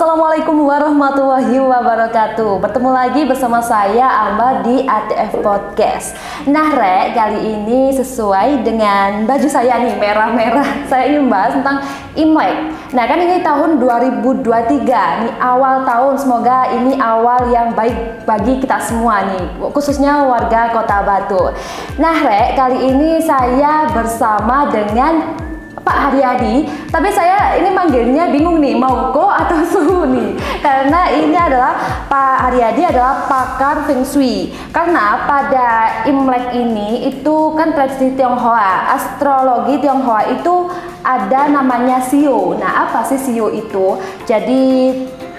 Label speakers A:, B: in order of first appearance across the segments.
A: Assalamualaikum warahmatullahi wabarakatuh. Bertemu lagi bersama saya Amba di ATF Podcast. Nah Rek, kali ini sesuai dengan baju saya nih, merah-merah. Saya ingin bahas tentang Imlek. Nah kan ini tahun 2023, nih awal tahun. Semoga ini awal yang baik bagi kita semua nih, khususnya warga Kota Batu. Nah Rek, kali ini saya bersama dengan Pak Haryadi, tapi saya ini manggilnya bingung nih, mau Ko atau Suhu nih, karena ini adalah Pak Haryadi adalah pakar Feng Shui. Karena pada Imlek ini itu kan tradisi Tionghoa, astrologi Tionghoa itu ada namanya Shio. Nah, apa sih Shio itu? Jadi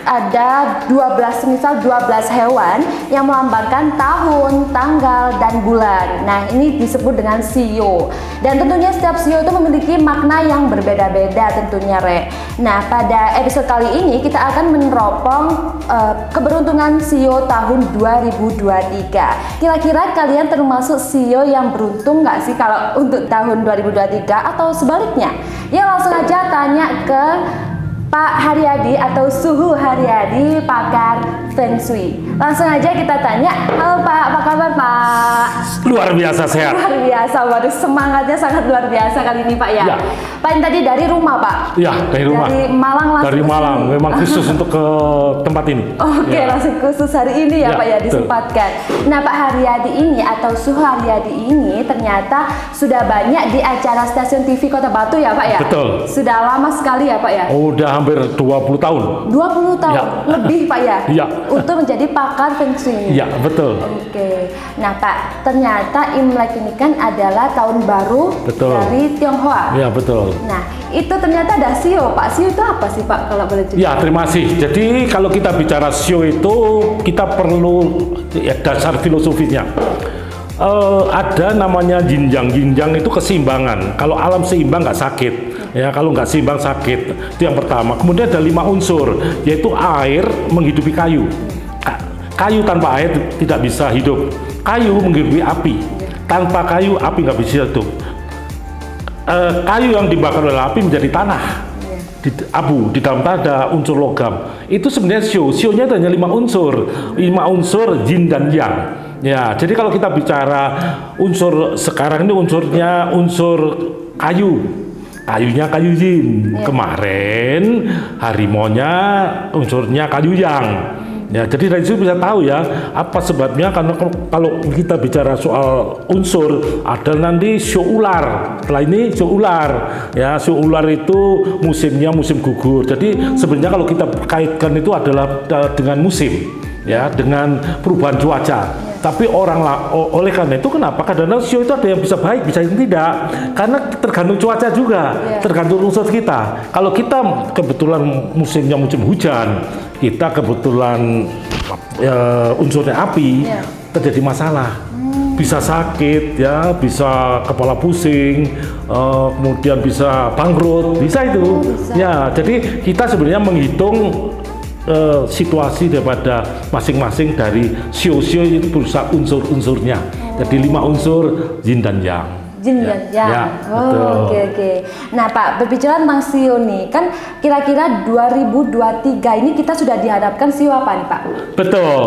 A: ada 12 hewan yang melambangkan tahun, tanggal, dan bulan. Nah, ini disebut dengan Shio. Dan tentunya setiap Shio itu memiliki makna yang berbeda-beda tentunya, Re. Nah, pada episode kali ini kita akan meneropong keberuntungan Shio tahun 2023. Kira-kira kalian termasuk Shio yang beruntung nggak sih kalau untuk tahun 2023 atau sebaliknya? Ya, langsung aja tanya ke Pak Haryadi atau Suhu Haryadi, pakar Feng Shui. Langsung aja kita tanya. Halo Pak, apa kabar Pak?
B: Luar biasa sehat.
A: Luar biasa, waduh semangatnya sangat luar biasa kali ini Pak ya. Pak ini tadi dari rumah Pak?
B: Ya, dari rumah.
A: Dari Malang langsung.
B: Dari Malang, memang khusus untuk ke tempat ini.
A: Oke, langsung khusus hari ini ya Pak ya, disempatkan. Nah Pak Haryadi ini atau Suhu Haryadi ini ternyata sudah banyak di acara stasiun TV Kota Batu ya Pak ya?
B: Betul.
A: Sudah lama sekali ya Pak ya?
B: Udah hampir 20 tahun.
A: 20 tahun?
B: Ya.
A: Lebih Pak ya?
B: Iya.
A: Untuk menjadi pakar Feng Shui.
B: Iya, betul.
A: Oke. Nah Pak, ternyata Imlek ini kan adalah tahun baru dari Tionghoa.
B: Iya, betul.
A: Nah, itu ternyata ada Shio Pak. Shio itu apa sih Pak kalau boleh cerita?
B: Ya, terima kasih. Jadi kalau kita bicara Shio itu kita perlu dasar filosofinya. Ada namanya jinjang. Jinjang itu keseimbangan. Kalau alam seimbang nggak sakit. Ya, kalau nggak seimbang sakit. Itu yang pertama. Kemudian ada 5 unsur, yaitu air menghidupi kayu. Kayu tanpa air tidak bisa hidup. Kayu menghidupi api. Tanpa kayu api nggak bisa hidup. Kayu yang dibakar oleh api menjadi tanah. Abu, di dalam tanah ada unsur logam. Itu sebenarnya Shio. Shio-nya hanya 5 unsur. 5 unsur yin dan yang. Ya, jadi kalau kita bicara unsur sekarang ini unsurnya unsur kayu. Kayunya kayu yin. Kemarin harimaunya unsurnya kayu yang. Ya, jadi dari situ bisa tahu ya apa sebabnya, karena kalau kita bicara soal unsur ada nanti Shio ular. Setelah ini Shio ular. Ya, Shio ular itu musimnya musim gugur. Jadi sebenarnya kalau kita kaitkan itu adalah dengan musim, ya, dengan perubahan cuaca. Tapi oleh karena itu kenapa kadang-kadang Shio itu ada yang bisa baik, bisa yang tidak, karena tergantung cuaca juga, tergantung unsur kita. Kalau kita kebetulan musimnya musim hujan, kita kebetulan unsurnya api, terjadi masalah, bisa sakit, ya, bisa kepala pusing, kemudian bisa bangkrut, bisa itu. Ya, jadi kita sebenarnya menghitung situasi daripada masing-masing dari Shio-Shio itu berusaha unsur-unsurnya. Jadi 5 unsur yin dan yang.
A: Yin dan yang.
B: Ya,
A: Oke. Nah Pak, berbicara tentang Shio nih, kan kira-kira 2023 ini kita sudah dihadapkan Shio apa nih Pak?
B: Betul.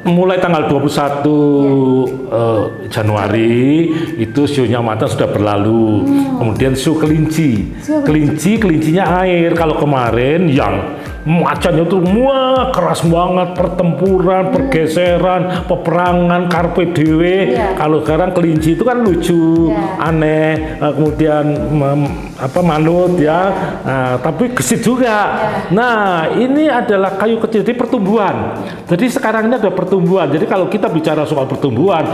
B: Mulai tanggal 21 Januari itu Shio-nya matang sudah berlalu. Kemudian Shio kelinci. Kelincinya air. Kalau kemarin yang macannya itu keras banget, pertempuran, pergeseran, peperangan, karpe dewe. Kalau sekarang kelinci itu kan lucu, aneh, kemudian manut ya, tapi gesit juga. Nah, ini adalah kayu kecil, jadi pertumbuhan. Jadi sekarang ini ada pertumbuhan. Jadi kalau kita bicara soal pertumbuhan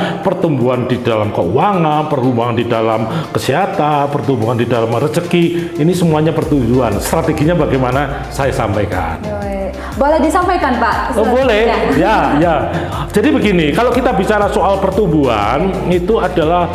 B: di dalam keuangan, pertumbuhan di dalam kesehatan, pertumbuhan di dalam rezeki, ini semuanya pertumbuhan. Strateginya bagaimana saya sampaikan.
A: Boleh disampaikan Pak?
B: Boleh, ya. Jadi begini, kalau kita bicara soal pertumbuhan, itu adalah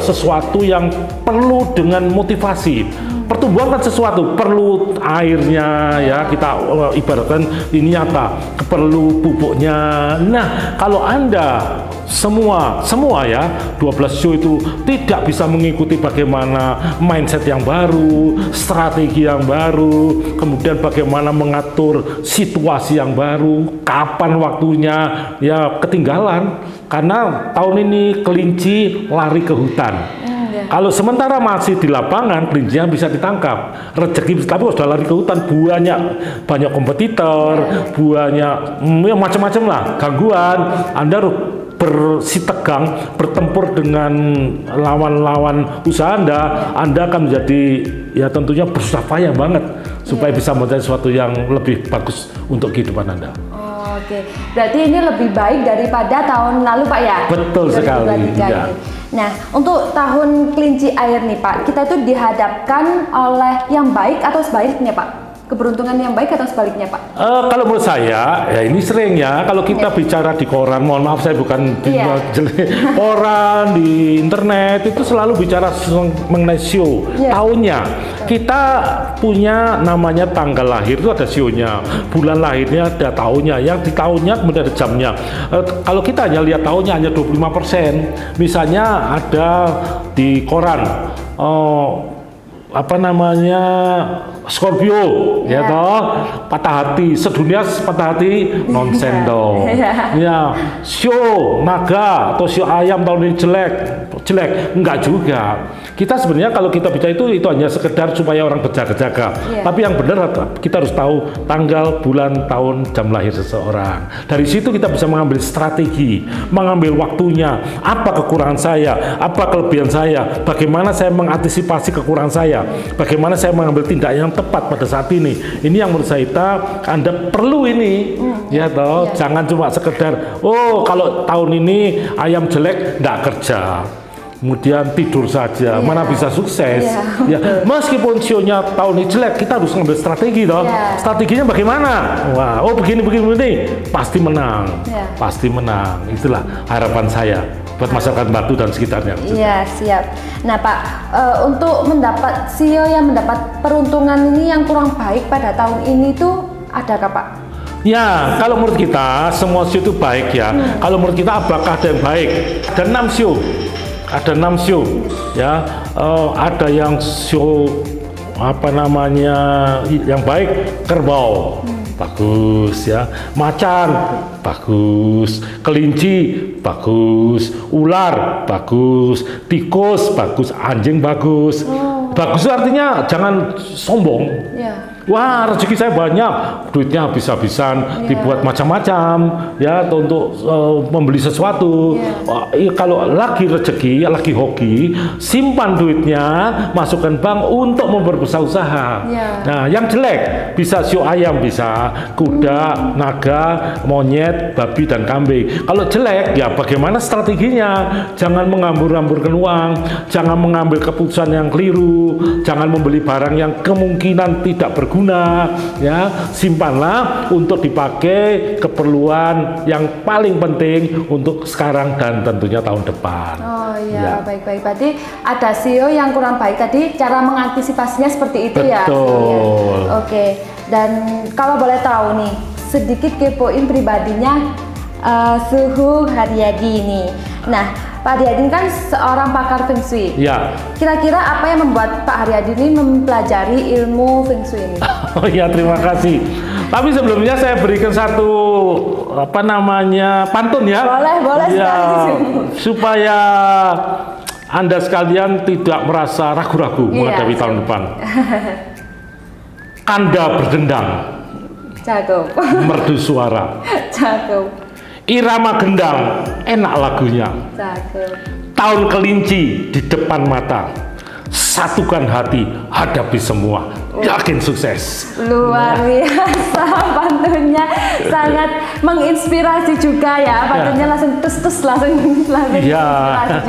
B: sesuatu yang perlu dengan motivasi. Pertumbuhan kan sesuatu, perlu airnya, ya, kita ibaratkan ini nyata, perlu pupuknya. Nah, kalau Anda semua ya 12 show itu tidak bisa mengikuti bagaimana mindset yang baru, strategi yang baru, kemudian bagaimana mengatur situasi yang baru, kapan waktunya, ya ketinggalan karena tahun ini kelinci lari ke hutan. Kalau sementara masih di lapangan, kelincinya bisa ditangkap, rezeki, tapi sudah lari ke hutan, banyak kompetitor, banyak ya macam-macam lah, gangguan. Anda bersitegang, bertempur dengan lawan-lawan usaha Anda akan menjadi ya tentunya bersusah payah banget supaya bisa mencari sesuatu yang lebih bagus untuk kehidupan Anda.
A: Oke, berarti ini lebih baik daripada tahun lalu Pak ya?
B: Betul sekali. Ya.
A: Nah, untuk tahun kelinci air nih Pak, kita itu dihadapkan oleh yang baik atau sebaliknya Pak? Keberuntungan yang baik atau sebaliknya Pak?
B: Kalau menurut saya, ya ini sering ya, kalau kita bicara di koran, mohon maaf saya bukan di koran, di internet, itu selalu bicara mengenai show, tahunnya. Kita punya namanya tanggal lahir, itu ada show-nya, bulan lahirnya ada tahunnya, yang di tahunnya kemudian ada jamnya. Kalau kita hanya lihat tahunnya hanya 25%, misalnya ada di koran, apa namanya Scorpio ya toh, patah hati sedunia, patah hati nonsen dong ya. Show naga atau show ayam tahun ini jelek enggak juga. Kita sebenarnya kalau kita bicara itu hanya sekedar supaya orang berjaga-jaga, tapi yang benar kita harus tahu tanggal, bulan, tahun, jam lahir seseorang. Dari situ kita bisa mengambil strategi, mengambil waktunya, apa kekurangan saya, apa kelebihan saya, bagaimana saya mengantisipasi kekurangan saya, bagaimana saya mengambil tindakan yang tepat pada saat ini. Ini yang menurut saya Anda perlu ini, ya toh. Jangan cuma sekedar, oh kalau tahun ini ayam jelek nggak kerja, kemudian tidur saja, mana bisa sukses. Ya, meskipun show-nya tahun ini jelek, kita harus ngambil strategi toh. Strateginya bagaimana? Wah, oh begini, pasti menang, pasti menang. Itulah harapan saya buat masyarakat Batu dan sekitarnya.
A: Iya, siap. Nah Pak, untuk mendapat CEO yang mendapat peruntungan ini yang kurang baik pada tahun ini tuh adakah Pak?
B: Ya, kalau menurut kita semua show itu baik ya. Kalau menurut kita apakah ada yang baik? Ada 6 show. Ada 6 show ya. Ada yang show apa namanya yang baik, kerbau. Bagus ya, macan bagus, kelinci bagus, ular bagus, tikus bagus, anjing bagus. Bagus artinya jangan sombong. Wah, rezeki saya banyak, duitnya habis-habisan, dibuat macam-macam ya untuk membeli sesuatu. Kalau lagi rezeki, lagi hoki, simpan duitnya, masukkan bank untuk memperbesar usaha. Nah, yang jelek bisa show ayam, bisa kuda, naga, monyet, babi dan kambing. Kalau jelek ya bagaimana strateginya? Jangan menghambur-hamburkan uang, jangan mengambil keputusan yang keliru, jangan membeli barang yang kemungkinan tidak berguna, ya simpanlah untuk dipakai keperluan yang paling penting untuk sekarang dan tentunya tahun depan.
A: Oh iya, baik-baik. Berarti ada CEO yang kurang baik tadi, cara mengantisipasinya seperti itu. Ya.
B: Betul.
A: Oke. Dan kalau boleh tahu nih, sedikit kepoin pribadinya Suhu Haryadi ini. Nah, Pak Haryadi kan seorang pakar Feng Shui.
B: Ya.
A: Kira-kira apa yang membuat Pak Haryadi ini mempelajari ilmu Feng Shui ini?
B: Oh ya, terima kasih. Tapi sebelumnya saya berikan satu apa namanya pantun ya.
A: Boleh
B: ya, supaya Anda sekalian tidak merasa ragu-ragu menghadapi tahun depan. Kanda berdendang,
A: cakep.
B: merdu suara,
A: cakep.
B: Irama gendang, enak lagunya.
A: Cakep.
B: Tahun kelinci di depan mata, satukan hati, hadapi semua, yakin sukses.
A: Luar biasa pantunnya, sangat menginspirasi juga ya. Pantunnya langsung langsung inspirasi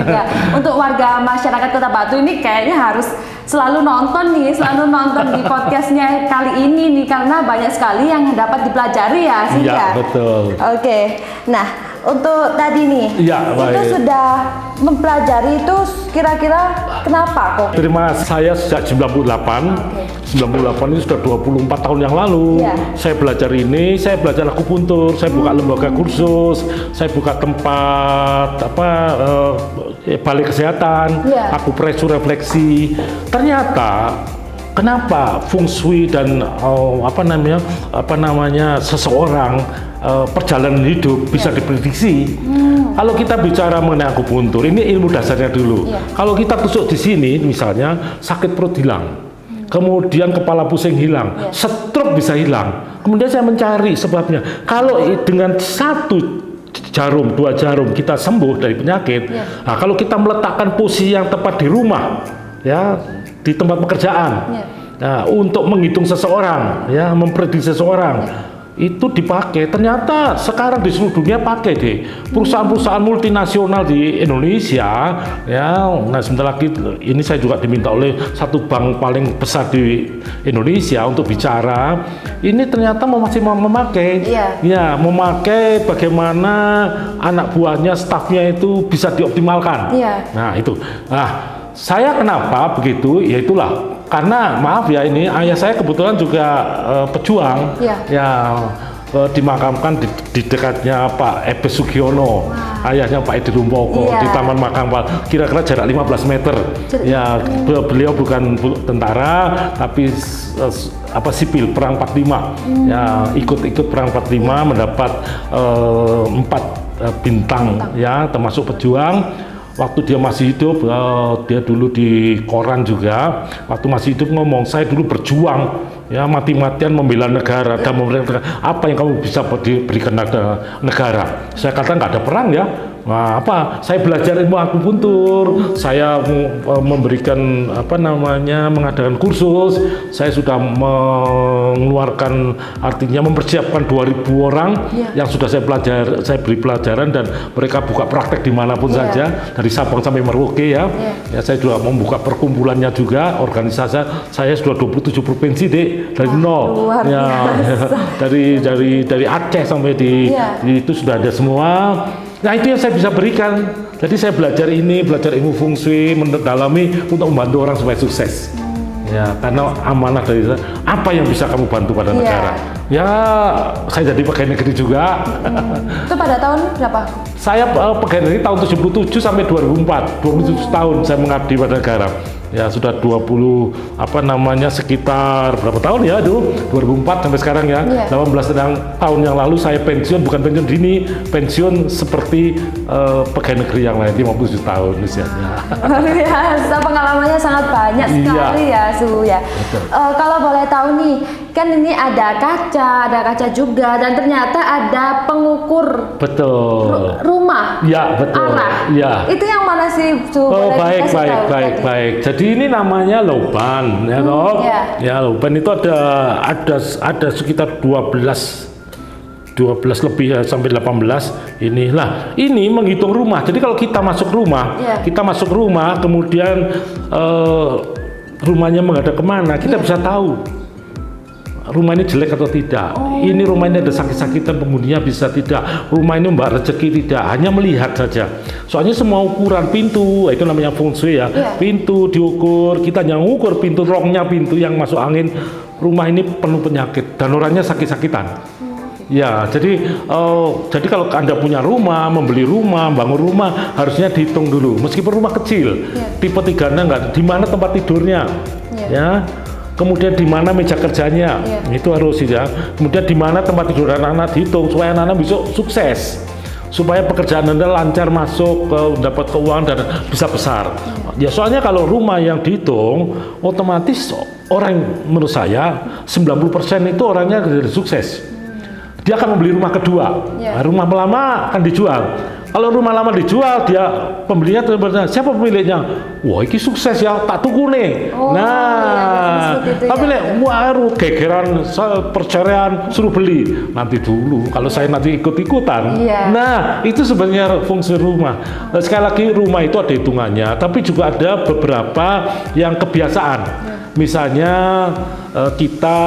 A: juga. Untuk warga masyarakat Kota Batu ini kayaknya harus selalu nonton di podcastnya kali ini nih, karena banyak sekali yang dapat dipelajari ya sih ya.
B: Betul.
A: Oke. Nah, untuk tadi nih,
B: Ya,
A: itu
B: baik.
A: sudah mempelajari itu kira-kira kenapa kok?
B: Terima saya sejak 98. 98 ini sudah 24 tahun yang lalu.
A: Iya.
B: Saya belajar ini, saya belajar akupuntur, saya buka lembaga kursus, saya buka tempat balai kesehatan,
A: Iya.
B: akupresur refleksi. Ternyata kenapa feng shui dan seseorang perjalanan hidup bisa diprediksi. Kalau kita bicara mengenai akupuntur, ini ilmu dasarnya dulu.
A: Iya.
B: Kalau kita tusuk di sini, misalnya sakit perut hilang, kemudian kepala pusing hilang, stroke bisa hilang. Kemudian saya mencari sebabnya. Kalau dengan satu jarum, 2 jarum kita sembuh dari penyakit. Nah, kalau kita meletakkan posisi yang tepat di rumah, ya, di tempat pekerjaan, nah, untuk menghitung seseorang, ya, memprediksi seseorang. Itu dipakai, ternyata sekarang di seluruh dunia pakai deh perusahaan-perusahaan multinasional di Indonesia, ya. Nah, sebentar lagi ini saya juga diminta oleh satu bank paling besar di Indonesia untuk bicara. Ini ternyata masih memakai, ya, memakai bagaimana anak buahnya, stafnya itu bisa dioptimalkan. Nah, itu. Nah, saya kenapa begitu? Ya itulah. Karena maaf ya, ini ayah saya kebetulan juga pejuang, ya, dimakamkan di dekatnya Pak Ebes Sugiono, ayahnya Pak Edi Rumpoko, di Taman Makam, kira-kira jarak 15 meter. Ya, beliau bukan tentara, tapi sipil perang 45, ya, ikut perang 45, mendapat 4 bintang, ya, termasuk pejuang. Waktu dia masih hidup, dia dulu di koran juga, waktu masih hidup ngomong, saya dulu berjuang, ya, mati-matian membela negara dan memberikan apa yang kamu bisa berikan negara. Saya kata nggak ada perang ya. Nah, saya belajar ilmu akupuntur, saya memberikan mengadakan kursus, saya sudah mengeluarkan, artinya mempersiapkan 2.000 orang yang sudah saya beri pelajaran, dan mereka buka praktek dimanapun saja, dari Sabang sampai Merauke, ya. Ya, saya juga membuka perkumpulannya juga, organisasi saya sudah 27 provinsi dari nol, ya, dari Aceh sampai di itu sudah ada semua. Nah, itu yang saya bisa berikan. Jadi saya belajar ilmu feng shui, mendalami untuk membantu orang supaya sukses. Ya, karena amanah dari saya, apa yang bisa kamu bantu pada negara? Ya, saya jadi pegawai negeri juga.
A: Itu pada tahun berapa?
B: Saya pegawai negeri tahun 77 sampai 2004, 27 tahun saya mengabdi pada negara. Ya, sudah 20 sekitar berapa tahun ya, 2004 sampai sekarang, ya. 18 tahun yang lalu saya pensiun, bukan pensiun dini, pensiun seperti pegawai negeri yang lain, 57 tahun usianya.
A: Luar biasa, pengalamannya sangat banyak sekali, ya, Su, ya. Kalau boleh tahu nih, kan ini ada kaca juga, dan ternyata ada pengukur rumah.
B: Ya, betul.
A: Arah.
B: Ya.
A: Itu yang mana sih, Su?
B: Oh, baik. Jadi ini namanya Lauban, ya, toh. Ya, Lauban itu ada sekitar 12 lebih, ya, sampai 18 inilah. Ini menghitung rumah. Jadi kalau kita masuk rumah, kemudian rumahnya menghadap kemana, kita bisa tahu rumah ini jelek atau tidak. Ini rumah ini ada sakit-sakitan penghuninya bisa tidak. Rumah ini mbak rezeki tidak. Hanya melihat saja. Soalnya semua ukuran pintu, itu namanya feng shui, ya. Pintu diukur, kita hanya mengukur pintu, rongnya pintu yang masuk angin. Rumah ini penuh penyakit dan orangnya sakit-sakitan. Ya, jadi kalau Anda punya rumah, membeli rumah, bangun rumah, harusnya dihitung dulu. Meskipun rumah kecil, tipe 3 enggak, di mana tempat tidurnya, ya. Kemudian di mana meja kerjanya, itu harus, ya. Kemudian di mana tempat tidur anak-anak, dihitung supaya anak-anak bisa sukses, supaya pekerjaan Anda lancar masuk, dapat keuangan dan bisa besar. Ya, soalnya kalau rumah yang dihitung, otomatis orang, menurut saya 90% itu orangnya dari sukses. Dia akan membeli rumah kedua, rumah lama akan dijual. Kalau rumah lama dijual, dia pembelinya ternyata siapa pemiliknya? Wah, ini sukses ya, tak tuku nih. Tapi gegeran perceraian suruh beli. Nanti dulu, kalau saya nanti ikut-ikutan. Nah, itu sebenarnya fungsi rumah. Sekali lagi, rumah itu ada hitungannya, tapi juga ada beberapa yang kebiasaan. Misalnya kita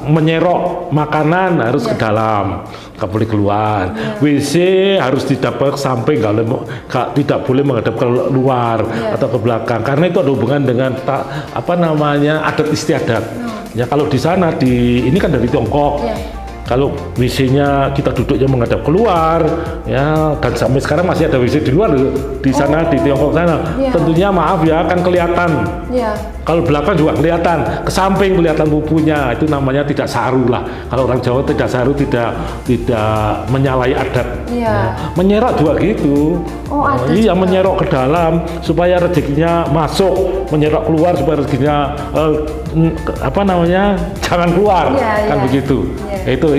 B: menyerok makanan harus ke dalam, nggak boleh keluar. WC harus didapet samping, tidak boleh menghadap ke luar atau ke belakang, karena itu ada hubungan dengan adat istiadat. Ya kalau di sana ini kan dari Tiongkok. Kalau WC-nya kita duduknya menghadap keluar, ya, dan sampai sekarang masih ada WC di luar di sana di Tiongkok sana. Tentunya maaf ya, kan kelihatan. Kalau belakang juga kelihatan, ke samping kelihatan pupunya, itu namanya tidak saru lah. Kalau orang Jawa tidak saru, tidak menyalahi adat. Menyerok juga gitu. Iya, menyerok ke dalam supaya rezekinya masuk, menyerok keluar supaya rezekinya jangan keluar, kan begitu.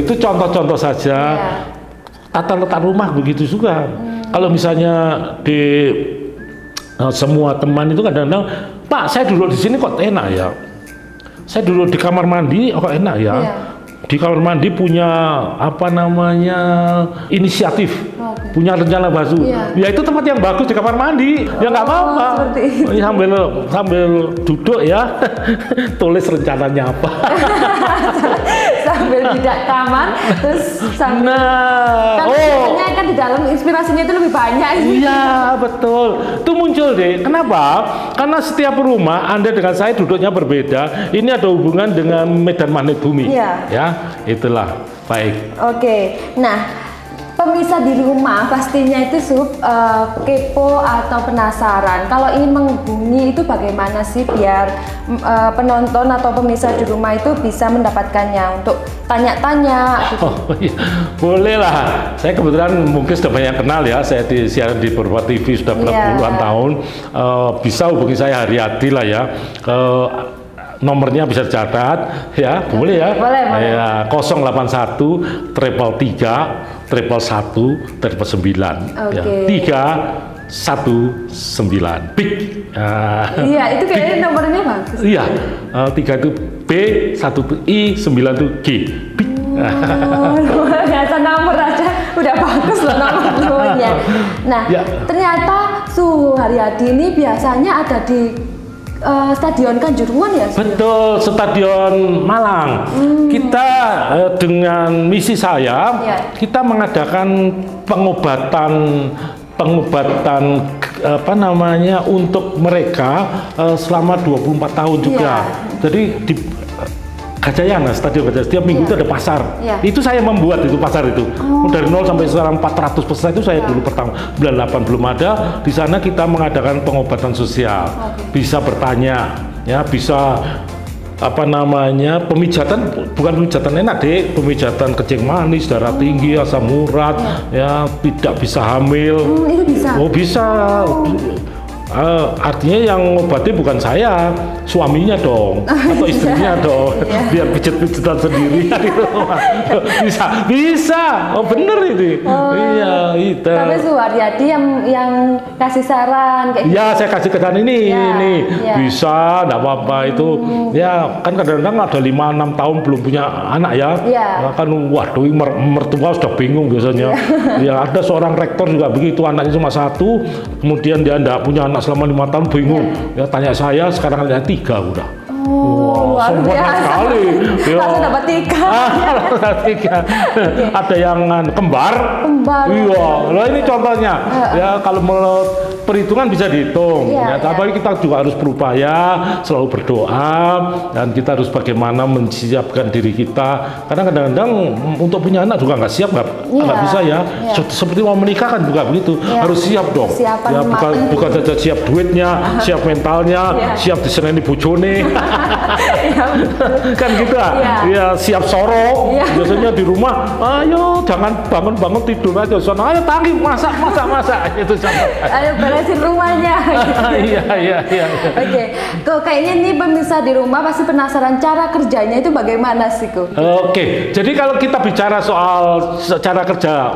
B: Itu contoh-contoh saja. Tata letak rumah begitu juga. Kalau misalnya di semua teman itu kadang-kadang, Pak, saya duduk di sini kok enak ya. Saya duduk di kamar mandi kok enak ya. Di kamar mandi punya inisiatif, punya rencana baru. Ya itu tempat yang bagus di kamar mandi. Ya nggak apa-apa. Sambil duduk ya, tulis rencananya apa.
A: Sambil tidak kamar, terus sambil kan di dalam inspirasinya itu lebih banyak.
B: Iya betul, itu muncul deh. Kenapa? Karena setiap rumah Anda dengan saya duduknya berbeda. Ini ada hubungan dengan medan magnet bumi. Ya, itulah. Baik.
A: Oke, nah, pemirsa di rumah pastinya itu kepo atau penasaran. Kalau ingin menghubungi itu bagaimana sih biar penonton atau pemirsa di rumah itu bisa mendapatkannya untuk tanya-tanya gitu.
B: Iya. Boleh lah. Saya kebetulan mungkin sudah banyak kenal ya. Saya siaran di beberapa TV sudah puluhan tahun. Bisa hubungi saya Haryadi lah ya. Nomornya bisa dicatat ya, boleh ya.
A: Boleh.
B: Ya, 081 333 111 9. Ya, 319 big.
A: Iya, itu kayaknya nomornya bagus.
B: Iya, 3 itu B, 1 itu I, 9 itu G. Big.
A: Ternyata nomor aja udah bagus loh nomornya. Nah, ternyata Su Haryadi ini biasanya ada di Stadion Kanjuruhan ya?
B: Betul, Stadion Malang. Kita dengan misi saya, kita mengadakan pengobatan untuk mereka selama 24 tahun juga. Jadi di Gajayana, Stadion Gajayana, setiap minggu itu ada pasar. Itu saya membuat itu pasar itu. Dari 0 sampai sekarang 400% itu saya dulu pertama. 98 belum ada. Di sana kita mengadakan pengobatan sosial. Bisa bertanya, ya, bisa pemijatan, bukan pemijatan enak deh, pemijatan kencing manis, darah tinggi, asam urat, ya, tidak bisa hamil.
A: Itu bisa.
B: Oh, bisa. Artinya yang ngobati bukan saya, suaminya dong, atau istrinya dong, biar pijet-pijetan sendiri. bisa, oh bener itu. Iya, itu.
A: Tapi Su Haryadi yang kasih saran kayak
B: ya, saya kasih kesan ini, bisa, enggak apa-apa itu. Ya, kan kadang-kadang ada 5-6 tahun belum punya anak ya. Kan waduh, mertua sudah bingung biasanya. Ya, ada seorang rektor juga begitu, anaknya cuma 1, kemudian dia enggak punya anak selama 5 tahun, bingung. Ya, tanya saya, sekarang ada 3 udah.
A: Luar biasa
B: sekali.
A: Langsung dapat 3.
B: Ada yang kembar. Iya, nah ini contohnya. Ya, kalau menurut perhitungan bisa dihitung. Tapi kita juga harus berupaya, selalu berdoa, dan kita harus bagaimana menyiapkan diri kita. Karena kadang-kadang untuk punya anak juga nggak siap, nggak bisa ya. Seperti mau menikah kan juga begitu, harus siap dong. Ya, bukan saja siap duitnya, siap mentalnya, siap diseneni bojone. Kan gitu ya, siap sorok. Biasanya di rumah, ayo jangan bangun tidur aja, ayo tangi masak itu sama.
A: Ayo beresin rumahnya.
B: Iya.
A: Oke, kok kayaknya nih pemirsa di rumah pasti penasaran cara kerjanya itu bagaimana sih kok?
B: Oke, jadi kalau kita bicara soal cara kerja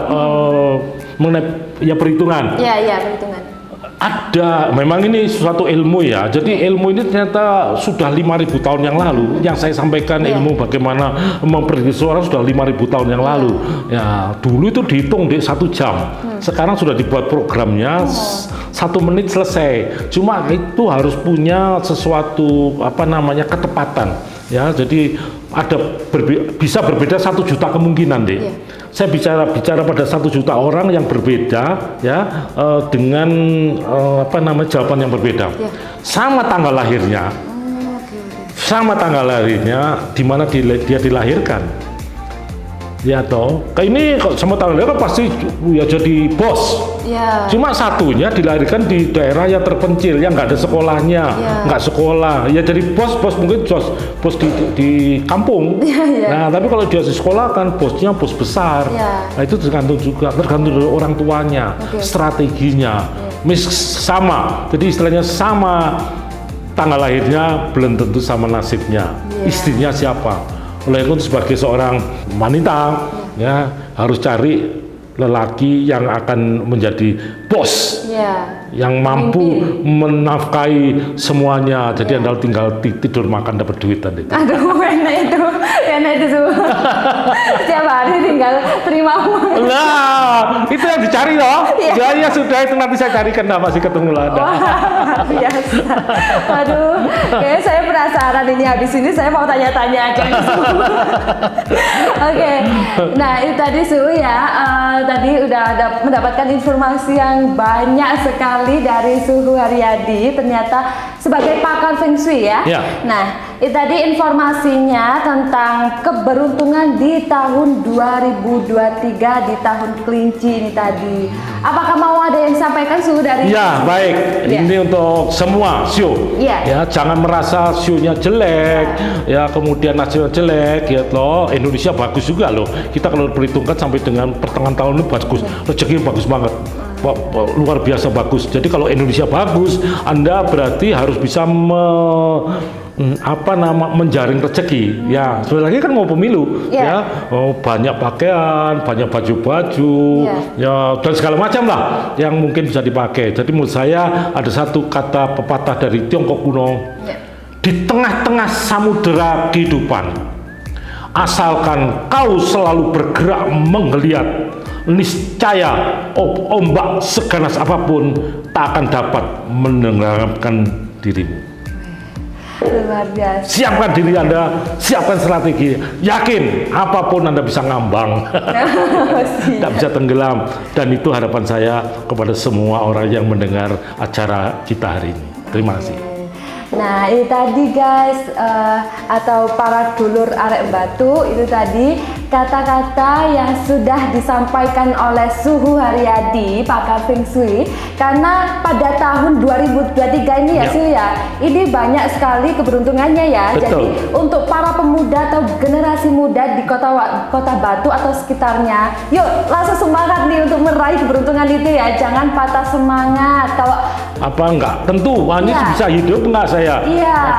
B: mengenai perhitungan.
A: Iya, perhitungan.
B: Ada, memang ini suatu ilmu ya. Jadi ilmu ini ternyata sudah 5.000 tahun yang lalu. Yang saya sampaikan ilmu bagaimana memprediksi suara sudah 5.000 tahun yang lalu. Ya, dulu itu dihitung di 1 jam. Sekarang sudah dibuat programnya 1 menit selesai. Cuma itu harus punya sesuatu ketepatan. Ya, jadi bisa berbeda 1 juta kemungkinan deh. Saya bicara pada 1 juta orang yang berbeda ya dengan jawaban yang berbeda. Sama tanggal lahirnya, sama tanggal lahirnya di mana dia dilahirkan. Ya toh, kayak ini sama tanggal lahir kan pasti ya jadi bos. Cuma satunya dilahirkan di daerah yang terpencil, yang nggak ada sekolahnya, nggak sekolah, ya jadi bos mungkin bos di kampung. Nah, tapi kalau dia di sekolah kan bosnya bos besar. Nah, itu tergantung dari orang tuanya, strateginya, sama. Jadi istilahnya sama tanggal lahirnya belum tentu sama nasibnya. Istrinya siapa? Oleh itu sebagai seorang wanita ya harus cari lelaki yang akan menjadi bos, yang mampu menafkahi semuanya. Jadi Anda tinggal tidur makan dapat duit tadi.
A: Aduh, enak itu setiap hari tinggal terima uang.
B: Nah, itu yang dicari loh. Ya sudah, itu nanti saya carikan masih ketemu lah.
A: Biasa. Aduh, kayaknya saya penasaran ini, habis ini saya mau tanya-tanya aja. Oke. Nah, itu tadi Suhu ya. Tadi udah mendapatkan informasi yang banyak sekali dari Suhu Haryadi, ternyata sebagai pakar Feng Shui ya. Nah, itu tadi informasinya tentang keberuntungan di tahun 2023 di tahun kelinci ini tadi. Apakah mau ada yang disampaikan Suhu dari?
B: Ya, baik. Ini untuk semua Shu. Ya, jangan merasa Shu-nya jelek, ya kemudian hasilnya jelek, ya loh. Indonesia bagus juga loh. Kita kalau perhitungkan sampai dengan pertengahan tahun ini bagus, rezeki bagus banget. Luar biasa bagus. Jadi kalau Indonesia bagus, Anda berarti harus bisa menjaring rezeki. Ya, sebentar lagi kan mau pemilu, ya, banyak pakaian, banyak baju-baju, ya dan segala macam lah yang mungkin bisa dipakai. Jadi menurut saya ada satu kata pepatah dari Tiongkok kuno, di tengah-tengah samudera kehidupan, asalkan kau selalu bergerak menggeliat, niscaya ombak seganas apapun tak akan dapat menenggelamkan dirimu.
A: Luar biasa.
B: Siapkan diri Anda, siapkan strategi. Yakin apapun Anda bisa ngambang, tidak bisa tenggelam. Dan itu harapan saya kepada semua orang yang mendengar acara kita hari ini. Terima kasih.
A: Nah, ini tadi guys, atau para dulur arek batu, itu tadi kata-kata yang sudah disampaikan oleh Suhu Haryadi, pakar Feng Shui. Karena pada tahun 2023 ini ya Suhu ya, ini banyak sekali keberuntungannya ya.
B: Betul.
A: Jadi untuk para pemuda atau generasi muda di kota Batu atau sekitarnya, yuk langsung semangat nih untuk meraih keberuntungan itu ya. Jangan patah semangat. Kalau
B: enggak tentu, ini bisa hidup enggak saya?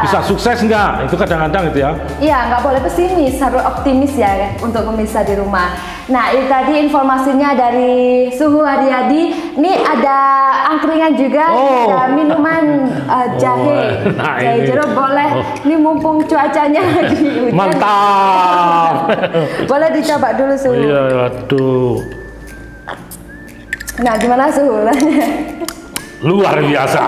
B: Bisa sukses enggak? Itu kadang-kadang itu ya. Iya,
A: nggak boleh pesimis, harus optimis ya untuk pemirsa di rumah. Nah, itu tadi informasinya dari Suhu Haryadi. Ini ada angkringan juga, ada minuman jahe, jahe jeruk boleh. Ini mumpung cuacanya lagi hujan.
B: Mantap.
A: Boleh dicoba dulu Suhu.
B: Iya, aduh.
A: Nah, gimana Suhu?
B: Luar biasa.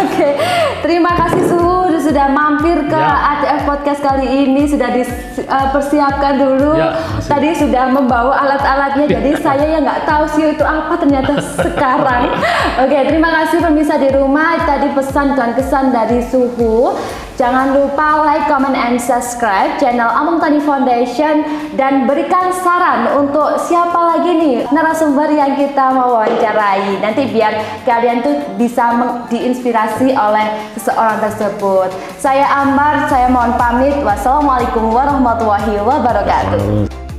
A: Oke, terima kasih Suhu sudah mampir ke ATF Podcast kali ini, sudah dipersiapkan dulu. Tadi sudah membawa alat-alatnya, jadi saya yang nggak tahu sih itu apa ternyata sekarang. Oke, terima kasih pemirsa di rumah. Tadi pesan dan kesan dari Suhu. Jangan lupa like, comment, and subscribe channel Amung Tani Foundation dan berikan saran untuk siapa lagi nih narasumber yang kita mau wawancarai. Nanti biar kalian tuh bisa diinspirasi oleh seseorang tersebut. Saya Ambar, saya mohon pamit. Wassalamualaikum warahmatullahi wabarakatuh.